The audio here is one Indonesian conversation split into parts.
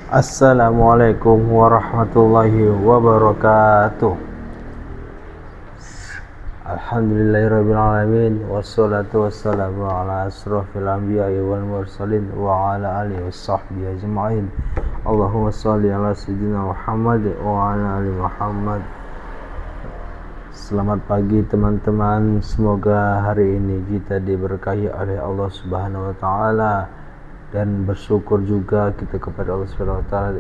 Assalamualaikum warahmatullahi wabarakatuh. Alhamdulillahirrabbilalamin. Wassalatu wassalamu ala asrafil anbiya'i wal mursalin wa ala alihi wassahbihi ajma'in. Allahumma salli ala sayyidina Muhammad wa ala ali Muhammad. Selamat pagi teman-teman. Semoga hari ini kita diberkahi oleh Allah Subhanahu wa taala, dan bersyukur juga kita kepada Allah Subhanahu wa taala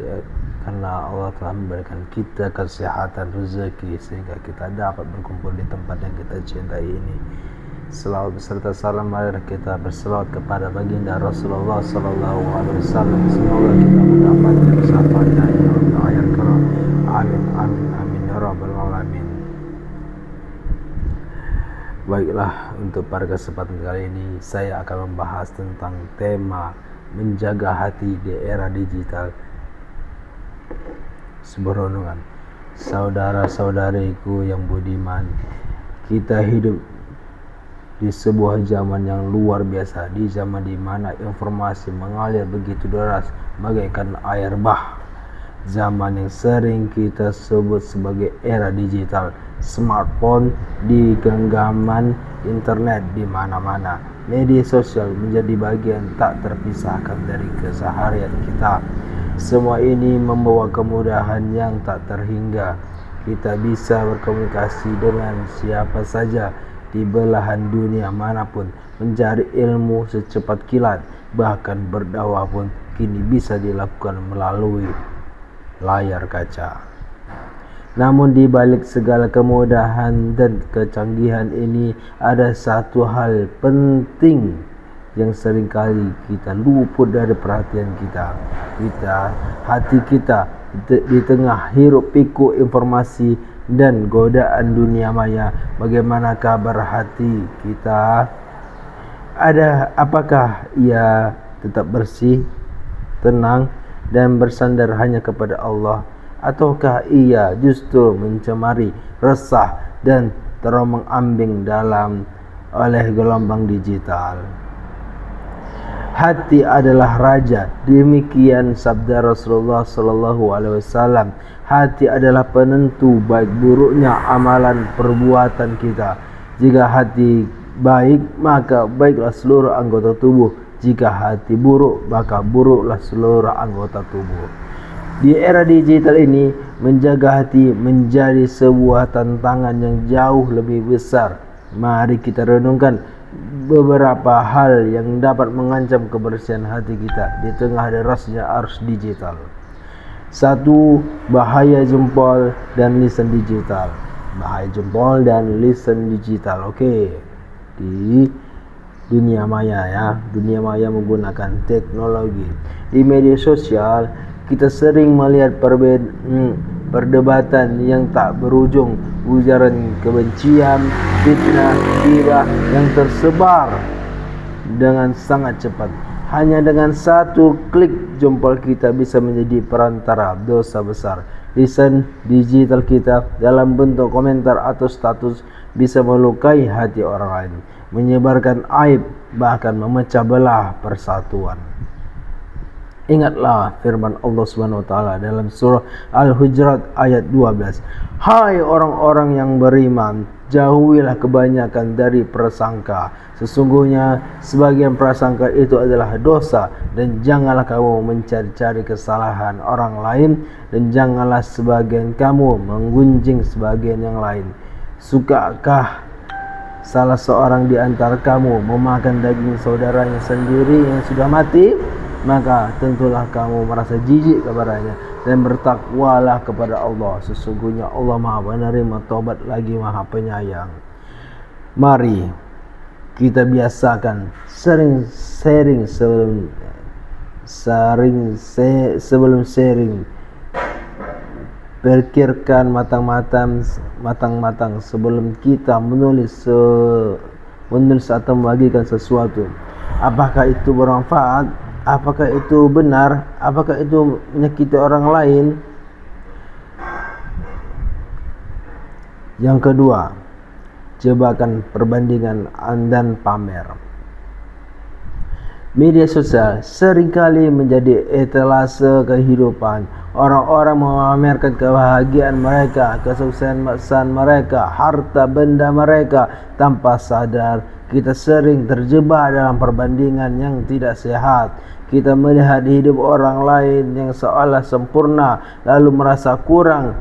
karena Allah telah memberikan kita kesehatan, rezeki, sehingga kita dapat berkumpul di tempat yang kita cintai ini. Selawat beserta salam marilah kita berselawat kepada baginda Rasulullah sallallahu alaihi wasallam. Semoga kita mendapatkan syafaatnya ya Allah ya karam. Amin amin amin ya rabbal alamin. Baiklah, untuk pada kesempatan kali ini saya akan membahas tentang tema menjaga hati di era digital. Sebuah renungan. Saudara-saudariku yang budiman, kita hidup di sebuah zaman yang luar biasa, di zaman di mana informasi mengalir begitu deras bagaikan air bah. Zaman yang sering kita sebut sebagai era digital. Smartphone di genggaman, internet di mana-mana. Media sosial menjadi bagian tak terpisahkan dari keseharian kita. Semua ini membawa kemudahan yang tak terhingga. Kita bisa berkomunikasi dengan siapa saja di belahan dunia manapun, mencari ilmu secepat kilat, bahkan berdakwah pun kini bisa dilakukan melalui layar kaca. Namun di balik segala kemudahan dan kecanggihan ini ada satu hal penting yang seringkali kita luput dari perhatian kita. Hati kita di tengah hiruk pikuk informasi dan godaan dunia maya. Bagaimana kabar hati kita? Apakah ia tetap bersih, tenang, dan bersandar hanya kepada Allah? Ataukah ia justru mencemari, resah, dan terombang-ambing oleh gelombang digital? Hati adalah raja, demikian sabda Rasulullah sallallahu alaihi wasallam. Hati adalah penentu baik buruknya amalan perbuatan kita. Jika hati baik, maka baiklah seluruh anggota tubuh. Jika hati buruk, maka buruklah seluruh anggota tubuh. Di era digital ini, menjaga hati menjadi sebuah tantangan yang jauh lebih besar. Mari kita renungkan beberapa hal yang dapat mengancam kebersihan hati kita di tengah derasnya arus digital. 1. Bahaya jempol dan lisan digital. Bahaya jempol dan lisan digital. Di dunia maya ya. Dunia maya menggunakan teknologi. Di media sosial kita sering melihat perdebatan yang tak berujung, ujaran kebencian, fitnah, ghibah yang tersebar dengan sangat cepat. Hanya dengan satu klik jempol kita bisa menjadi perantara dosa besar. Lisan digital kita dalam bentuk komentar atau status bisa melukai hati orang lain, menyebarkan aib, bahkan memecah belah persatuan. Ingatlah firman Allah Subhanahu wa taala dalam surah Al-Hujurat ayat 12. Hai orang-orang yang beriman, jauhilah kebanyakan dari prasangka. Sesungguhnya sebagian prasangka itu adalah dosa, dan janganlah kamu mencari-cari kesalahan orang lain, dan janganlah sebagian kamu menggunjing sebagian yang lain. Sukakah salah seorang di antara kamu memakan daging saudaranya sendiri yang sudah mati? Maka tentulah kamu merasa jijik kepadanya, dan bertakwalah kepada Allah. Sesungguhnya Allah Maha penerima taubat lagi Maha penyayang. Mari kita biasakan sering sharing sebelum sharing. Pikirkan matang-matang sebelum kita menulis atau membagikan sesuatu. Apakah itu bermanfaat? Apakah itu benar? Apakah itu menyakiti orang lain? Yang kedua, jebakan perbandingan dan pamer. Media sosial seringkali menjadi etalase kehidupan. Orang-orang memamerkan kebahagiaan mereka, kesuksesan mereka, harta benda mereka. Tanpa sadar, kita sering terjebak dalam perbandingan yang tidak sehat. Kita melihat hidup orang lain yang seolah sempurna, lalu merasa kurang,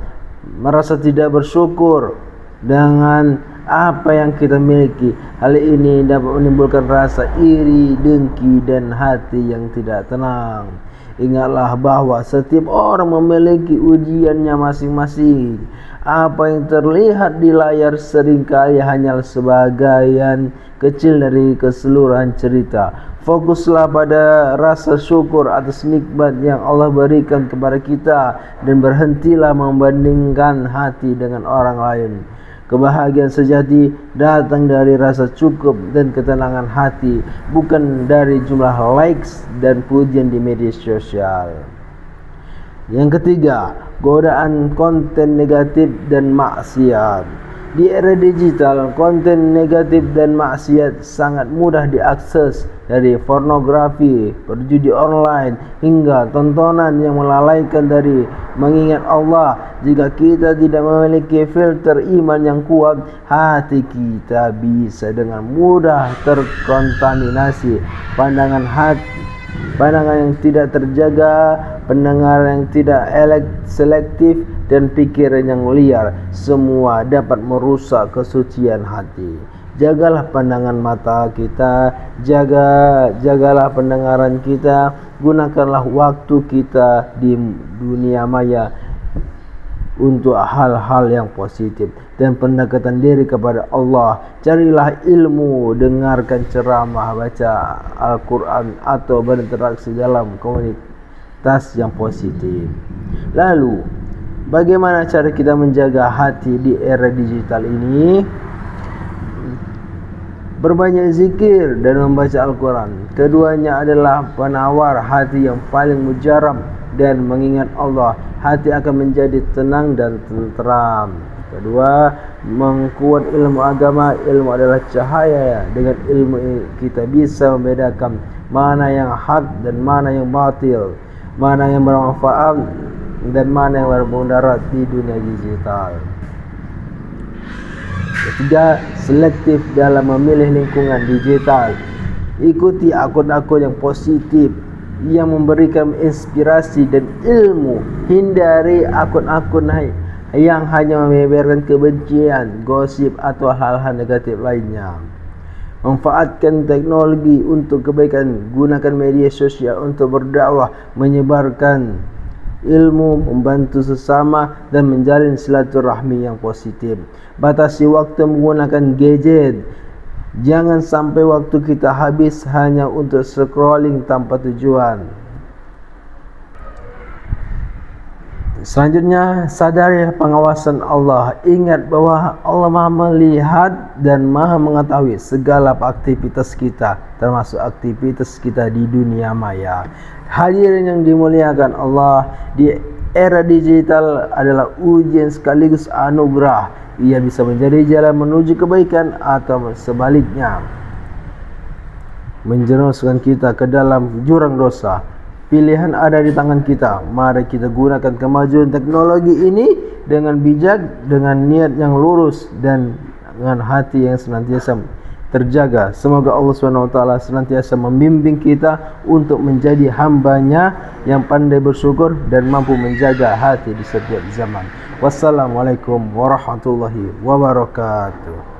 merasa tidak bersyukur dengan apa yang kita miliki. Hal ini dapat menimbulkan rasa iri, dengki dan hati yang tidak tenang. Ingatlah bahwa setiap orang memiliki ujiannya masing-masing. Apa yang terlihat di layar seringkali hanyalah sebagian kecil dari keseluruhan cerita. Fokuslah pada rasa syukur atas nikmat yang Allah berikan kepada kita dan berhentilah membandingkan hati dengan orang lain. Kebahagiaan sejati datang dari rasa cukup dan ketenangan hati, bukan dari jumlah likes dan pujian di media sosial. Yang ketiga, godaan konten negatif dan maksiat. Di era digital, konten negatif dan maksiat sangat mudah diakses, dari pornografi, perjudi online, hingga tontonan yang melalaikan dari mengingat Allah. Jika kita tidak memiliki filter iman yang kuat, hati kita bisa dengan mudah terkontaminasi pandangan yang tidak terjaga, pendengaran yang tidak selektif, dan pikiran yang liar. Semua dapat merusak kesucian hati. Jagalah pandangan mata kita, jagalah pendengaran kita, gunakanlah waktu kita di dunia maya untuk hal-hal yang positif dan pendekatan diri kepada Allah. Carilah ilmu, dengarkan ceramah, baca Al-Quran, atau berinteraksi dalam komunitas yang positif. Lalu, bagaimana cara kita menjaga hati di era digital ini? Berbanyak zikir dan membaca Al-Quran. Keduanya adalah penawar hati yang paling mujarab, dan mengingat Allah, hati akan menjadi tenang dan tenteram. Kedua, mengkuat ilmu agama. Ilmu adalah cahaya. Dengan ilmu kita bisa membedakan mana yang hak dan mana yang batil, mana yang bermanfaat dan mana yang bermudarat di dunia digital. Ketiga, selektif dalam memilih lingkungan digital. Ikuti akun-akun yang positif, yang memberikan inspirasi dan ilmu. Hindari akun-akun yang hanya menyebarkan kebencian, gosip, atau hal-hal negatif lainnya. Manfaatkan teknologi untuk kebaikan. Gunakan media sosial untuk berdakwah, menyebarkan ilmu, membantu sesama, dan menjalin silaturahmi yang positif. Batasi waktu menggunakan gadget. Jangan sampai waktu kita habis hanya untuk scrolling tanpa tujuan. Selanjutnya, sadari pengawasan Allah. Ingat bahwa Allah Maha melihat dan Maha mengetahui segala aktivitas kita, termasuk aktivitas kita di dunia maya. Hadirin yang dimuliakan Allah, di era digital adalah ujian sekaligus anugerah. Ia bisa menjadi jalan menuju kebaikan atau sebaliknya, menjerumuskan kita ke dalam jurang dosa. Pilihan ada di tangan kita. Mari kita gunakan kemajuan teknologi ini dengan bijak, dengan niat yang lurus, dan dengan hati yang senantiasa terjaga. Semoga Allah SWT senantiasa membimbing kita untuk menjadi hambanya yang pandai bersyukur dan mampu menjaga hati di setiap zaman. Wassalamualaikum warahmatullahi wabarakatuh.